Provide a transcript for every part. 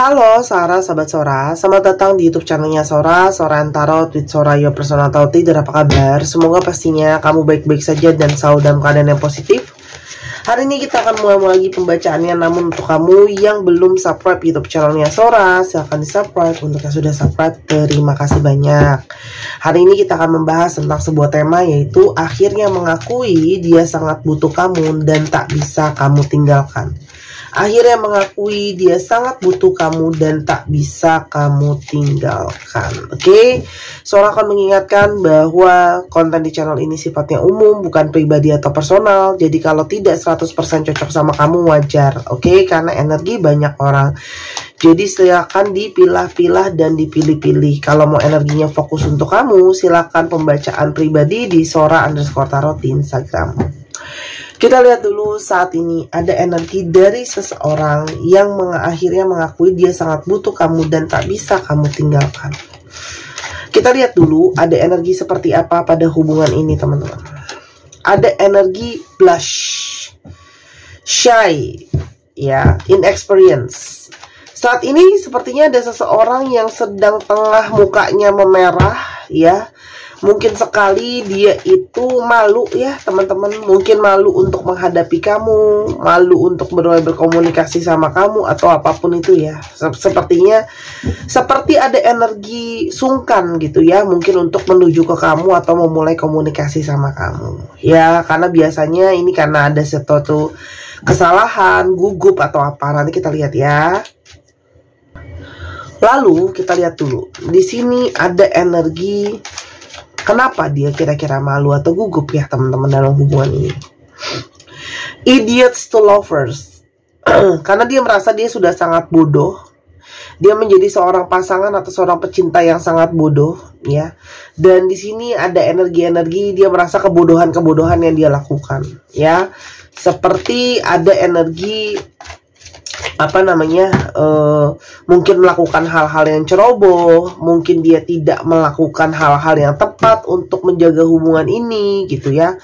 Halo Sora, sahabat Sora, selamat datang di YouTube channelnya Sora, Sora and Tarot with Sora Your Personal Tarot Reader. Apa kabar? Semoga pastinya kamu baik-baik saja dan selalu dalam keadaan yang positif. Hari ini kita akan mulai lagi pembacaannya, namun untuk kamu yang belum subscribe YouTube channelnya Sora, silahkan di subscribe. Untuk yang sudah subscribe, terima kasih banyak. Hari ini kita akan membahas tentang sebuah tema, yaitu akhirnya mengakui dia sangat butuh kamu dan tak bisa kamu tinggalkan. Akhirnya mengakui dia sangat butuh kamu dan tak bisa kamu tinggalkan. Oke, Sora akan mengingatkan bahwa konten di channel ini sifatnya umum, bukan pribadi atau personal. Jadi kalau tidak 100% cocok sama kamu, wajar. Oke, karena energi banyak orang. Jadi silakan dipilah-pilah dan dipilih-pilih. Kalau mau energinya fokus untuk kamu, silakan pembacaan pribadi di Sora_Tarot di Instagram. Kita lihat dulu, saat ini ada energi dari seseorang yang akhirnya mengakui dia sangat butuh kamu dan tak bisa kamu tinggalkan. Kita lihat dulu ada energi seperti apa pada hubungan ini, teman-teman. Ada energi blush, shy, ya, inexperience. Saat ini sepertinya ada seseorang yang sedang tengah mukanya memerah, ya. Mungkin sekali dia itu malu, ya teman-teman. Mungkin malu untuk menghadapi kamu, malu untuk berkomunikasi sama kamu, atau apapun itu ya. Sepertinya seperti ada energi sungkan gitu ya, mungkin untuk menuju ke kamu atau memulai komunikasi sama kamu. Ya, karena biasanya ini karena ada suatu kesalahan, gugup atau apa. Nanti kita lihat ya. Lalu kita lihat dulu. Di sini ada energi. Kenapa dia kira-kira malu atau gugup ya teman-teman dalam hubungan ini? Idiots to lovers. Karena dia merasa dia sudah sangat bodoh. Dia menjadi seorang pasangan atau seorang pecinta yang sangat bodoh, ya. Dan di sini ada energi-energi dia merasa kebodohan-kebodohan yang dia lakukan, ya. Seperti ada energi mungkin melakukan hal-hal yang ceroboh, mungkin dia tidak melakukan hal-hal yang tepat untuk menjaga hubungan ini gitu ya.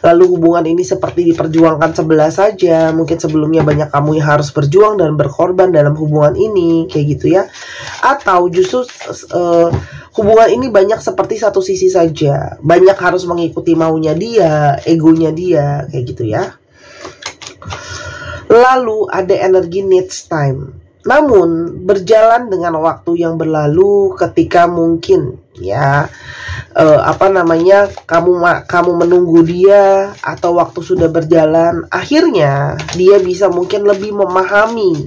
Lalu hubungan ini seperti diperjuangkan sebelah saja. Mungkin sebelumnya banyak kamu yang harus berjuang dan berkorban dalam hubungan ini, kayak gitu ya. Atau justru hubungan ini banyak seperti satu sisi saja, banyak harus mengikuti maunya dia, egonya dia, kayak gitu ya. Lalu ada energi needs time. Namun berjalan dengan waktu yang berlalu, ketika mungkin ya kamu menunggu dia atau waktu sudah berjalan, akhirnya dia bisa mungkin lebih memahami,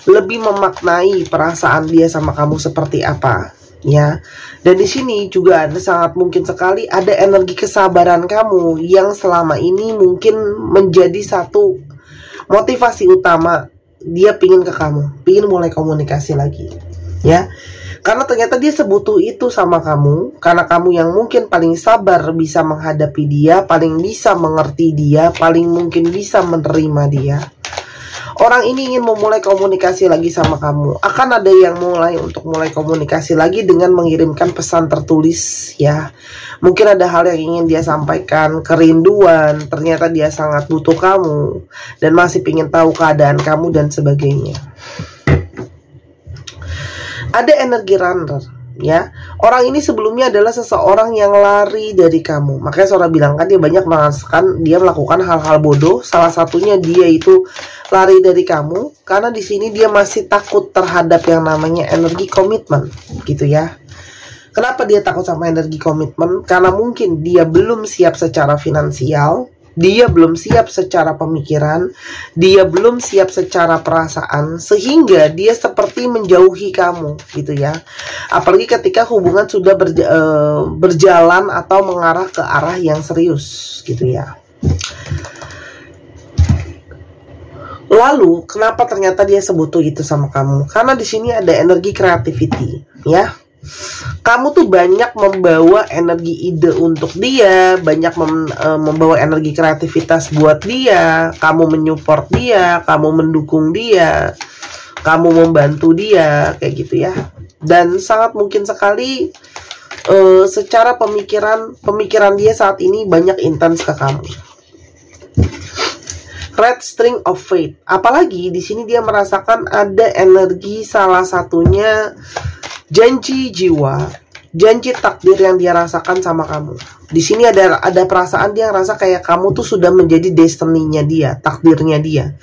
lebih memaknai perasaan dia sama kamu seperti apa, ya. Dan di sini juga ada sangat mungkin sekali ada energi kesabaran kamu yang selama ini mungkin menjadi satu motivasi utama dia pingin ke kamu, pingin mulai komunikasi lagi, ya. Karena ternyata dia sebutuh itu sama kamu, karena kamu yang mungkin paling sabar bisa menghadapi dia, paling bisa mengerti dia, paling mungkin bisa menerima dia. Orang ini ingin memulai komunikasi lagi sama kamu. Akan ada yang mulai komunikasi lagi dengan mengirimkan pesan tertulis, ya. Mungkin ada hal yang ingin dia sampaikan, kerinduan, ternyata dia sangat butuh kamu dan masih ingin tahu keadaan kamu dan sebagainya. Ada energi runner, ya. Orang ini sebelumnya adalah seseorang yang lari dari kamu. Makanya Sora bilang kan dia banyak merasakan dia melakukan hal-hal bodoh. Salah satunya dia itu lari dari kamu karena di sini dia masih takut terhadap yang namanya energi komitmen, gitu ya. Kenapa dia takut sama energi komitmen? Karena mungkin dia belum siap secara finansial, dia belum siap secara pemikiran, dia belum siap secara perasaan, sehingga dia seperti menjauhi kamu, gitu ya. Apalagi ketika hubungan sudah berjalan atau mengarah ke arah yang serius, gitu ya. Lalu, kenapa ternyata dia sebutuh itu sama kamu? Karena di sini ada energi creativity, ya. Kamu tuh banyak membawa energi ide untuk dia, banyak membawa energi kreativitas buat dia, kamu menyupport dia, kamu mendukung dia, kamu membantu dia, kayak gitu ya. Dan sangat mungkin sekali secara pemikiran dia saat ini banyak intens ke kamu. Red String of Fate. Apalagi di sini dia merasakan ada energi, salah satunya janji jiwa, janji takdir yang dia rasakan sama kamu. Di sini ada perasaan dia ngerasa kayak kamu tuh sudah menjadi destiny-nya dia, takdirnya dia.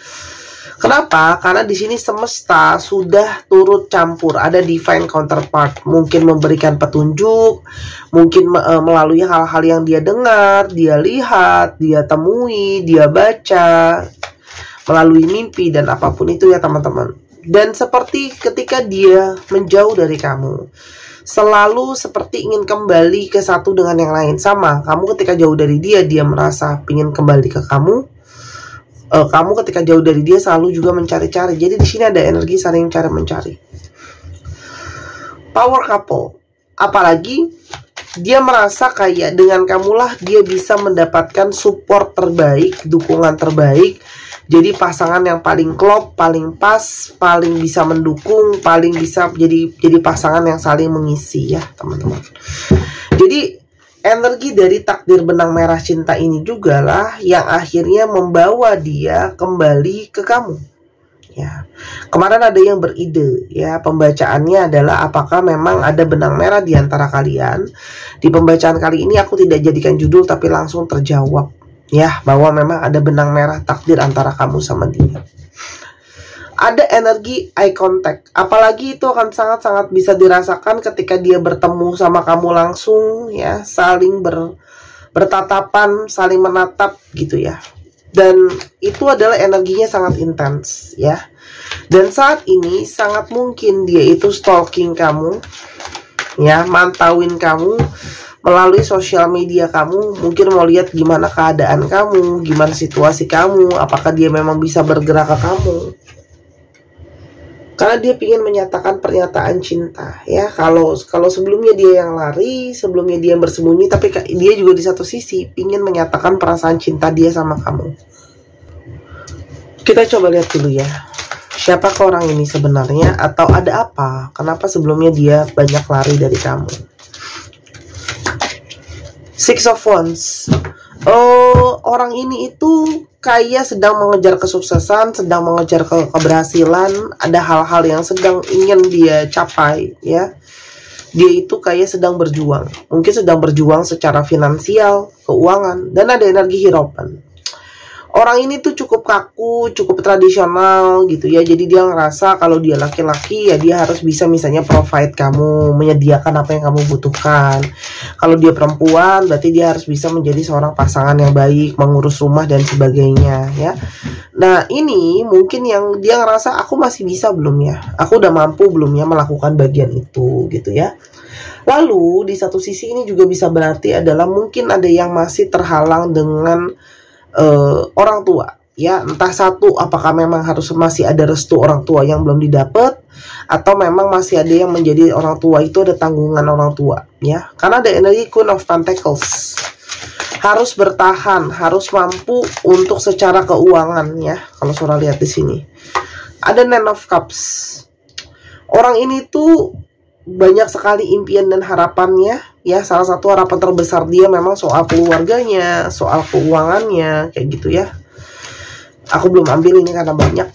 Kenapa? Karena di sini semesta sudah turut campur, ada divine counterpart, mungkin memberikan petunjuk, mungkin melalui hal-hal yang dia dengar, dia lihat, dia temui, dia baca, melalui mimpi dan apapun itu ya teman-teman. Dan seperti ketika dia menjauh dari kamu, selalu seperti ingin kembali ke satu dengan yang lain. Sama, kamu ketika jauh dari dia, dia merasa ingin kembali ke kamu. Kamu ketika jauh dari dia selalu juga mencari-cari. Jadi di sini ada energi saling mencari. Power couple. Apalagi dia merasa kayak dengan kamulah dia bisa mendapatkan support terbaik, dukungan terbaik. Jadi pasangan yang paling klop, paling pas, paling bisa mendukung, paling bisa jadi pasangan yang saling mengisi ya teman-teman. Jadi energi dari takdir benang merah cinta ini juga lah yang akhirnya membawa dia kembali ke kamu. Ya, kemarin ada yang beride ya, pembacaannya adalah apakah memang ada benang merah di antara kalian. Di pembacaan kali ini aku tidak jadikan judul tapi langsung terjawab ya, bahwa memang ada benang merah takdir antara kamu sama dia. Ada energi eye contact, apalagi itu akan sangat-sangat bisa dirasakan ketika dia bertemu sama kamu langsung ya, saling bertatapan, saling menatap gitu ya. Dan itu adalah energinya sangat intens ya. Dan saat ini sangat mungkin dia itu stalking kamu ya, mantauin kamu melalui sosial media kamu, mungkin mau lihat gimana keadaan kamu, gimana situasi kamu, apakah dia memang bisa bergerak ke kamu. Karena dia ingin menyatakan pernyataan cinta ya. Kalau sebelumnya dia yang lari, sebelumnya dia yang bersembunyi, tapi dia juga di satu sisi ingin menyatakan perasaan cinta dia sama kamu. Kita coba lihat dulu ya, siapakah orang ini sebenarnya, atau ada apa, kenapa sebelumnya dia banyak lari dari kamu. Six of Wands. Orang ini itu kayak sedang mengejar kesuksesan, sedang mengejar keberhasilan, ada hal-hal yang sedang ingin dia capai ya. Dia itu kayak sedang berjuang, mungkin sedang berjuang secara finansial, keuangan, dan ada energi Hierophant. Orang ini tuh cukup kaku, cukup tradisional gitu ya. Jadi dia ngerasa kalau dia laki-laki ya dia harus bisa misalnya provide kamu, menyediakan apa yang kamu butuhkan. Kalau dia perempuan berarti dia harus bisa menjadi seorang pasangan yang baik, mengurus rumah dan sebagainya ya. Nah ini mungkin yang dia ngerasa aku masih bisa belum ya, aku udah mampu belum ya melakukan bagian itu gitu ya. Lalu di satu sisi ini juga bisa berarti adalah mungkin ada yang masih terhalang dengan orang tua ya, entah satu apakah memang harus masih ada restu orang tua yang belum didapat, atau memang masih ada yang menjadi orang tua itu ada tanggungan orang tua ya. Karena ada energi Queen of Pentacles, harus bertahan, harus mampu untuk secara keuangan ya. Kalau Sora lihat di sini ada Nine of Cups. Orang ini tuh banyak sekali impian dan harapannya ya. Salah satu harapan terbesar dia memang soal keluarganya, soal keuangannya kayak gitu ya. Aku belum ambil ini karena banyak,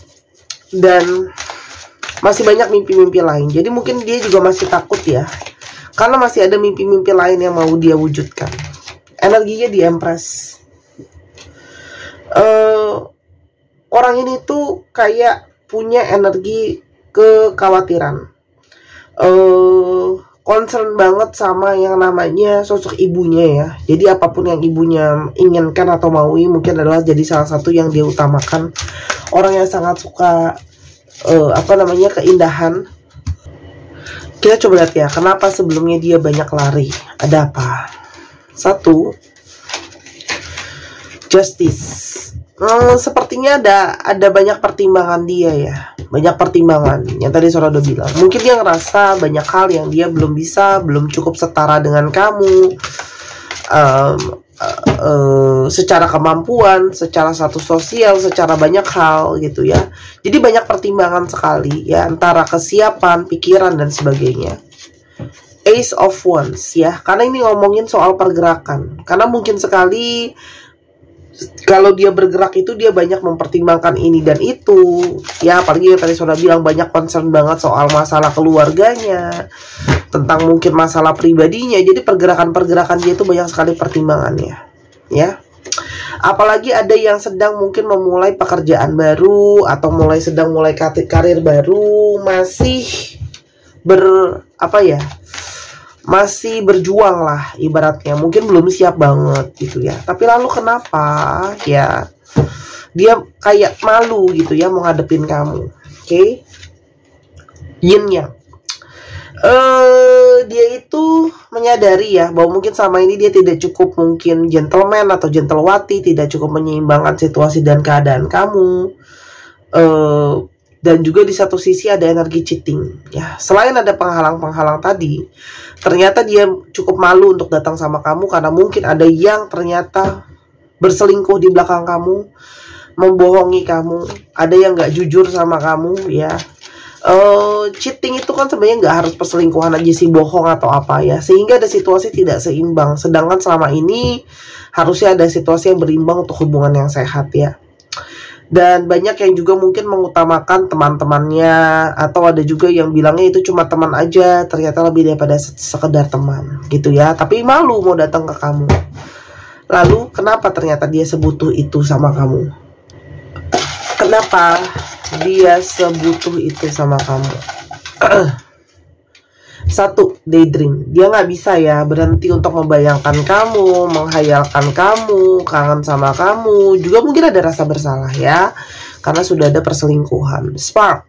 dan masih banyak mimpi-mimpi lain. Jadi mungkin dia juga masih takut ya, karena masih ada mimpi-mimpi lain yang mau dia wujudkan. Energinya di Empress. Orang ini tuh kayak punya energi kekhawatiran, concern banget sama yang namanya sosok ibunya ya. Jadi apapun yang ibunya inginkan atau maui mungkin adalah jadi salah satu yang dia utamakan. Orang yang sangat suka keindahan. Kita coba lihat ya, kenapa sebelumnya dia banyak lari. Ada apa? Satu, Justice. Sepertinya ada banyak pertimbangan dia ya, banyak pertimbangan yang tadi Sora udah bilang. Mungkin dia ngerasa banyak hal yang dia belum bisa, belum cukup setara dengan kamu, secara kemampuan, secara status sosial, secara banyak hal gitu ya. Jadi banyak pertimbangan sekali ya, antara kesiapan, pikiran dan sebagainya. Ace of Wands ya, karena ini ngomongin soal pergerakan. Karena mungkin sekali Kalau dia bergerak itu dia banyak mempertimbangkan ini dan itu. Ya, apalagi yang tadi saudara bilang banyak concern banget soal masalah keluarganya, tentang mungkin masalah pribadinya. Jadi pergerakan-pergerakan dia itu banyak sekali pertimbangannya. Ya. Apalagi ada yang sedang mungkin memulai pekerjaan baru atau sedang mulai karir baru, masih masih berjuang lah ibaratnya, mungkin belum siap banget gitu ya. Tapi lalu kenapa ya dia kayak malu gitu ya mau ngadepin kamu. Oke. Yin yang dia itu menyadari ya bahwa mungkin sama ini dia tidak cukup mungkin gentleman atau gentlewati, tidak cukup menyeimbangkan situasi dan keadaan kamu. Dan juga di satu sisi ada energi cheating ya. Selain ada penghalang-penghalang tadi, ternyata dia cukup malu untuk datang sama kamu karena mungkin ada yang ternyata berselingkuh di belakang kamu, membohongi kamu, ada yang gak jujur sama kamu ya. Cheating itu kan sebenarnya nggak harus perselingkuhan aja sih, bohong atau apa ya, sehingga ada situasi tidak seimbang. Sedangkan selama ini harusnya ada situasi yang berimbang untuk hubungan yang sehat ya. Dan banyak yang juga mungkin mengutamakan teman-temannya, atau ada juga yang bilangnya itu cuma teman aja, ternyata lebih daripada sekedar teman gitu ya. Tapi malu mau datang ke kamu. Lalu kenapa ternyata dia sebutuh itu sama kamu? Kenapa dia sebutuh itu sama kamu? Satu, daydream. Dia nggak bisa ya berhenti untuk membayangkan kamu, menghayalkan kamu, kangen sama kamu. Juga mungkin ada rasa bersalah ya, karena sudah ada perselingkuhan. Spark.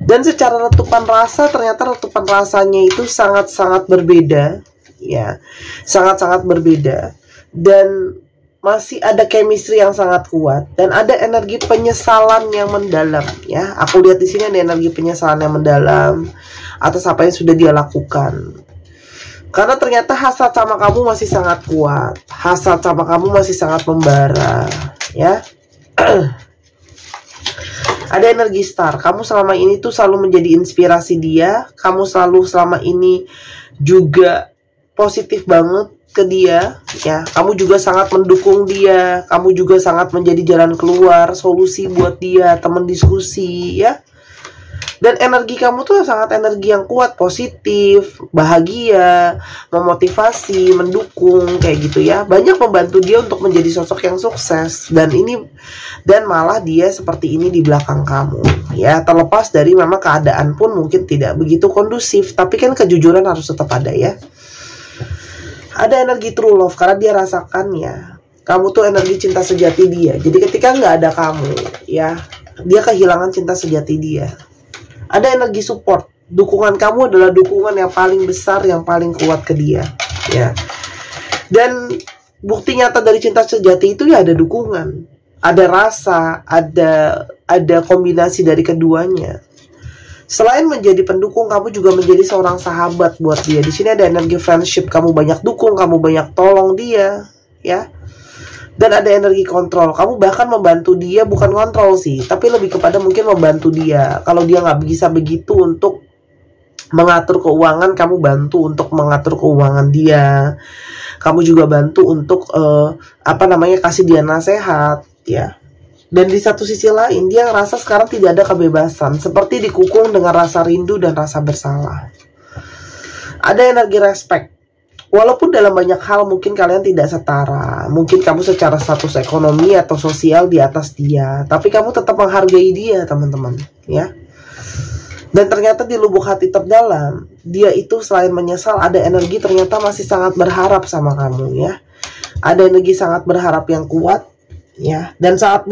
Dan secara letupan rasa, ternyata letupan rasanya itu sangat-sangat berbeda ya, sangat-sangat berbeda. Dan masih ada chemistry yang sangat kuat dan ada energi penyesalan yang mendalam ya. Aku lihat di sini ada energi penyesalan yang mendalam atas apa yang sudah dia lakukan. Karena ternyata hasad sama kamu masih sangat kuat. Hasad sama kamu masih sangat membara ya. Ada energi star. Kamu selama ini tuh selalu menjadi inspirasi dia. Kamu selalu selama ini juga positif banget ke dia ya. Kamu juga sangat mendukung dia. Kamu juga sangat menjadi jalan keluar, solusi buat dia, teman diskusi ya. Dan energi kamu tuh sangat energi yang kuat, positif, bahagia, memotivasi, mendukung kayak gitu ya. Banyak membantu dia untuk menjadi sosok yang sukses. Dan malah dia seperti ini di belakang kamu ya. Terlepas dari memang keadaan pun mungkin tidak begitu kondusif, tapi kan kejujuran harus tetap ada ya. Ada energi true love karena dia rasakan ya, kamu tuh energi cinta sejati dia. Jadi ketika nggak ada kamu ya, dia kehilangan cinta sejati dia. Ada energi support. Dukungan kamu adalah dukungan yang paling besar, yang paling kuat ke dia ya. Dan bukti nyata dari cinta sejati itu ya ada dukungan, ada rasa, ada kombinasi dari keduanya. Selain menjadi pendukung, kamu juga menjadi seorang sahabat buat dia. Di sini ada energi friendship, kamu banyak dukung, kamu banyak tolong dia ya. Dan ada energi kontrol. Kamu bahkan membantu dia, bukan kontrol sih, tapi lebih kepada mungkin membantu dia. Kalau dia nggak bisa begitu untuk mengatur keuangan, kamu bantu untuk mengatur keuangan dia. Kamu juga bantu untuk kasih dia nasihat ya. Dan di satu sisi lain, dia ngerasa sekarang tidak ada kebebasan, seperti dikukung dengan rasa rindu dan rasa bersalah. Ada energi respect. Walaupun dalam banyak hal mungkin kalian tidak setara, mungkin kamu secara status ekonomi atau sosial di atas dia, tapi kamu tetap menghargai dia, teman-teman ya. Dan ternyata di lubuk hati terdalam, dia itu selain menyesal, ada energi ternyata masih sangat berharap sama kamu ya. Ada energi sangat berharap yang kuat ya. Dan saat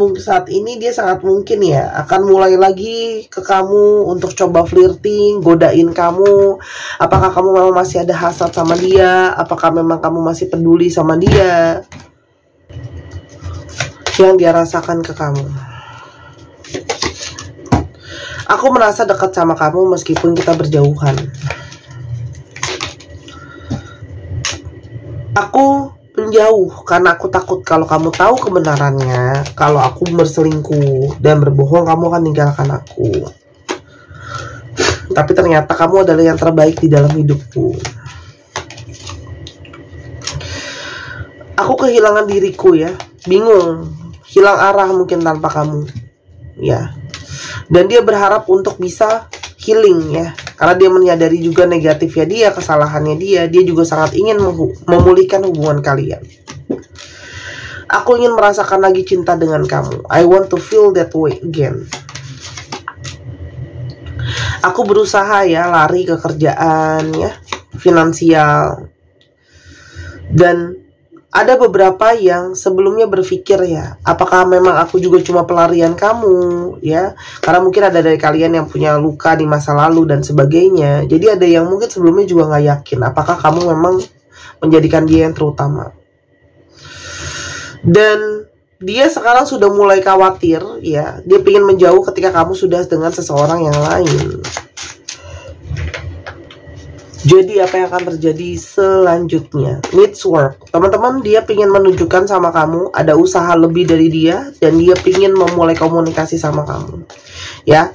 ini dia sangat mungkin ya akan mulai lagi ke kamu untuk coba flirting, godain kamu. Apakah kamu memang masih ada hasad sama dia? Apakah memang kamu masih peduli sama dia? Yang dia rasakan ke kamu. Aku merasa dekat sama kamu meskipun kita berjauhan. Aku menjauh karena aku takut kalau kamu tahu kebenarannya, kalau aku berselingkuh dan berbohong, kamu akan tinggalkan aku. Tapi ternyata kamu adalah yang terbaik di dalam hidupku. Aku kehilangan diriku ya. bingung, hilang arah mungkin tanpa kamu, ya. Dan dia berharap untuk bisa healing, ya, karena dia menyadari juga negatifnya dia, kesalahannya dia juga sangat ingin memulihkan hubungan kalian. Aku ingin merasakan lagi cinta dengan kamu. I want to feel that way again. Aku berusaha ya lari ke kerjaan, ya, finansial. Dan ada beberapa yang sebelumnya berpikir, ya, apakah memang aku juga cuma pelarian kamu, ya, karena mungkin ada dari kalian yang punya luka di masa lalu dan sebagainya. Jadi ada yang mungkin sebelumnya juga nggak yakin apakah kamu memang menjadikan dia yang terutama. Dan dia sekarang sudah mulai khawatir, ya, dia ingin menjauh ketika kamu sudah dengan seseorang yang lain. Jadi apa yang akan terjadi selanjutnya? Needs work. Teman-teman, dia ingin menunjukkan sama kamu ada usaha lebih dari dia, dan dia ingin memulai komunikasi sama kamu. Ya,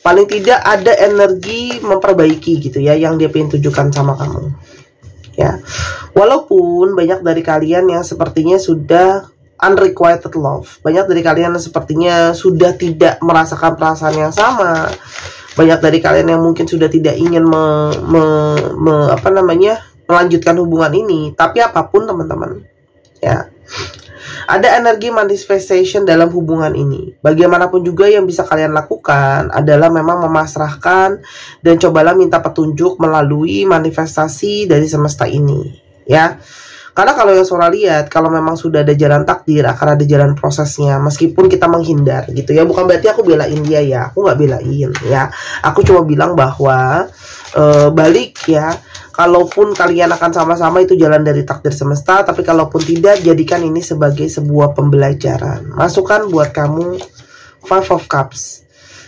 paling tidak ada energi memperbaiki gitu ya, yang dia ingin tunjukkan sama kamu. Ya, walaupun banyak dari kalian yang sepertinya sudah unrequited love, banyak dari kalian yang sepertinya sudah tidak merasakan perasaan yang sama. Banyak dari kalian yang mungkin sudah tidak ingin melanjutkan hubungan ini. Tapi apapun teman-teman, ya, ada energi manifestation dalam hubungan ini. Bagaimanapun juga yang bisa kalian lakukan adalah memang memasrahkan dan cobalah minta petunjuk melalui manifestasi dari semesta ini, ya. Karena kalau yang Sora lihat, kalau memang sudah ada jalan takdir, akan ada jalan prosesnya. Meskipun kita menghindar gitu ya. Bukan berarti aku belain dia ya. Aku nggak belain ya. Aku cuma bilang bahwa balik ya. Kalaupun kalian akan sama-sama itu jalan dari takdir semesta. Tapi kalaupun tidak, jadikan ini sebagai sebuah pembelajaran. Masukan buat kamu, Five of Cups.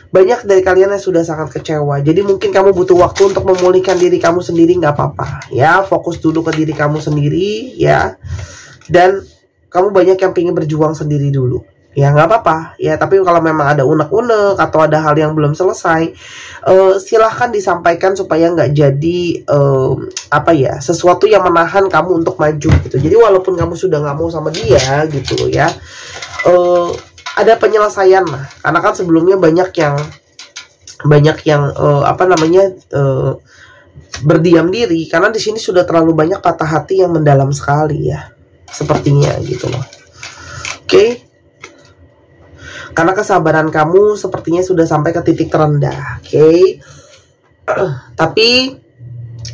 Banyak dari kalian yang sudah sangat kecewa. Jadi mungkin kamu butuh waktu untuk memulihkan diri kamu sendiri, nggak apa-apa. Ya, fokus dulu ke diri kamu sendiri, ya. Dan kamu banyak yang pengen berjuang sendiri dulu. Ya, nggak apa-apa. Ya, tapi kalau memang ada unek-unek atau ada hal yang belum selesai, silahkan disampaikan supaya nggak jadi sesuatu yang menahan kamu untuk maju gitu. Jadi walaupun kamu sudah nggak mau sama dia gitu ya. Ada penyelesaian lah, karena kan sebelumnya banyak yang berdiam diri, karena di sini sudah terlalu banyak patah hati yang mendalam sekali ya, sepertinya gitu loh. Oke. Karena kesabaran kamu sepertinya sudah sampai ke titik terendah, oke. Tapi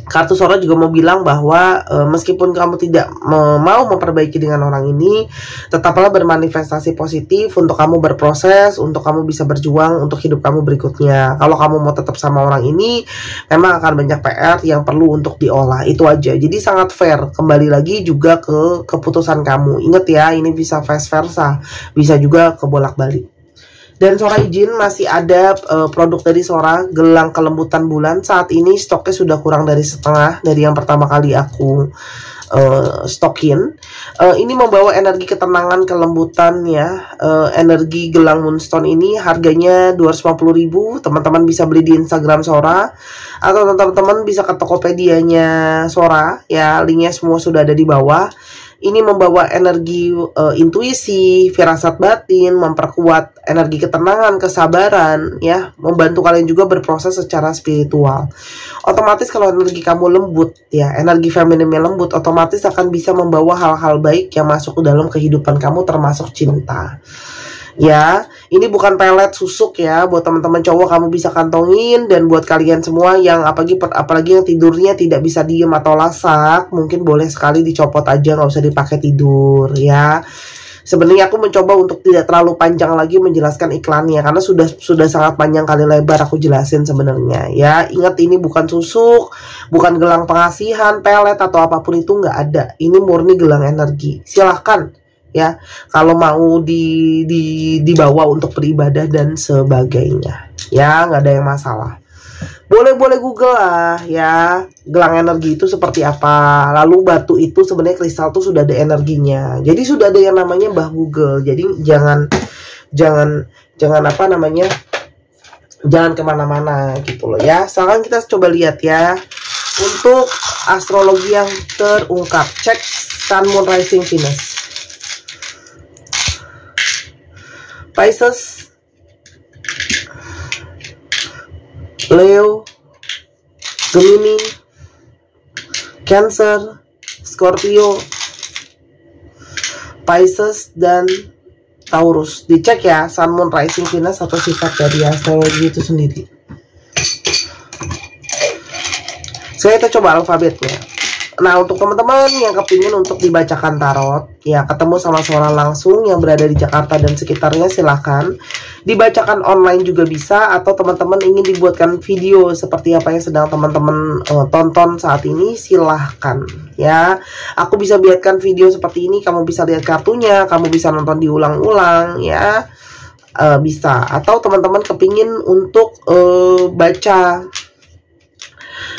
kartu Sora juga mau bilang bahwa meskipun kamu tidak mau memperbaiki dengan orang ini, tetaplah bermanifestasi positif untuk kamu berproses, untuk kamu bisa berjuang untuk hidup kamu berikutnya. Kalau kamu mau tetap sama orang ini, memang akan banyak PR yang perlu untuk diolah. Itu aja. Jadi sangat fair. Kembali lagi juga ke keputusan kamu. Ingat ya, ini bisa vice versa. Bisa juga kebolak-balik. Dan Sora izin masih ada produk dari Sora, gelang kelembutan bulan. Saat ini stoknya sudah kurang dari setengah dari yang pertama kali aku stokin. Ini membawa energi ketenangan, kelembutan ya. Energi gelang Moonstone ini harganya 250.000. Teman-teman bisa beli di Instagram Sora, atau teman-teman bisa ke Tokopedia-nya Sora ya. Linknya semua sudah ada di bawah. Ini membawa energi intuisi, firasat batin, memperkuat energi ketenangan, kesabaran, ya, membantu kalian juga berproses secara spiritual. Otomatis kalau energi kamu lembut, ya, energi femininnya lembut, otomatis akan bisa membawa hal-hal baik yang masuk ke dalam kehidupan kamu, termasuk cinta. Ya, ini bukan pelet susuk ya, buat teman-teman cowok kamu bisa kantongin, dan buat kalian semua yang apalagi yang tidurnya tidak bisa diem atau lasak, mungkin boleh sekali dicopot aja, nggak usah dipakai tidur ya. Sebenarnya aku mencoba untuk tidak terlalu panjang lagi menjelaskan iklannya, karena sudah sangat panjang kali lebar aku jelasin sebenarnya ya. Ingat, ini bukan susuk, bukan gelang pengasihan, pelet atau apapun itu, nggak ada. Ini murni gelang energi. Silahkan ya, kalau mau dibawa untuk beribadah dan sebagainya ya, nggak ada yang masalah. Boleh Google lah ya, gelang energi itu seperti apa. Lalu batu itu sebenarnya, kristal itu sudah ada energinya. Jadi sudah ada yang namanya Mbah Google. Jadi jangan jangan kemana-mana gitu loh ya. Sekarang kita coba lihat ya, untuk astrologi yang terungkap. Cek Sun, Moon, Rising, Venus. Pisces, Leo, Gemini, Cancer, Scorpio, Pisces, dan Taurus. Dicek ya Sun, Moon, Rising, Venus atau sifat dari astrologi itu sendiri. Sekarang kita coba alfabetnya. Nah, untuk teman-teman yang kepingin untuk dibacakan tarot, ya ketemu sama seorang langsung yang berada di Jakarta dan sekitarnya, silahkan. Dibacakan online juga bisa, atau teman-teman ingin dibuatkan video seperti apa yang sedang teman-teman tonton saat ini, silahkan. Ya, aku bisa buatkan video seperti ini, kamu bisa lihat kartunya, kamu bisa nonton diulang-ulang, ya. Bisa. Atau teman-teman kepingin untuk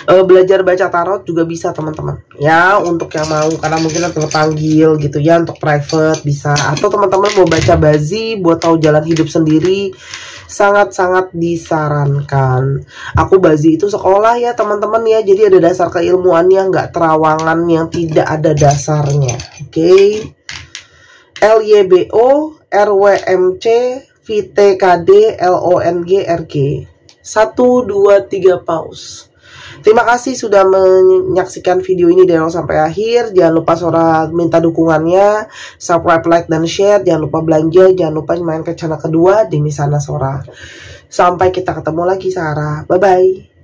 belajar baca tarot juga bisa teman-teman ya, untuk yang mau, karena mungkin terpanggil gitu ya untuk private bisa, atau teman-teman mau baca bazi buat tahu jalan hidup sendiri, sangat-sangat disarankan. Aku bazi itu sekolah ya teman-teman ya, jadi ada dasar keilmuannya, nggak terawangan yang tidak ada dasarnya. Oke. LYBO RWMC VTKD LONGRG 1 2 3 pause. Terima kasih sudah menyaksikan video ini dari awal sampai akhir. Jangan lupa Sora minta dukungannya, subscribe, like, dan share. Jangan lupa belanja, jangan lupa main ke channel kedua Demi Sana Sora. Sampai kita ketemu lagi Sarah. Bye-bye.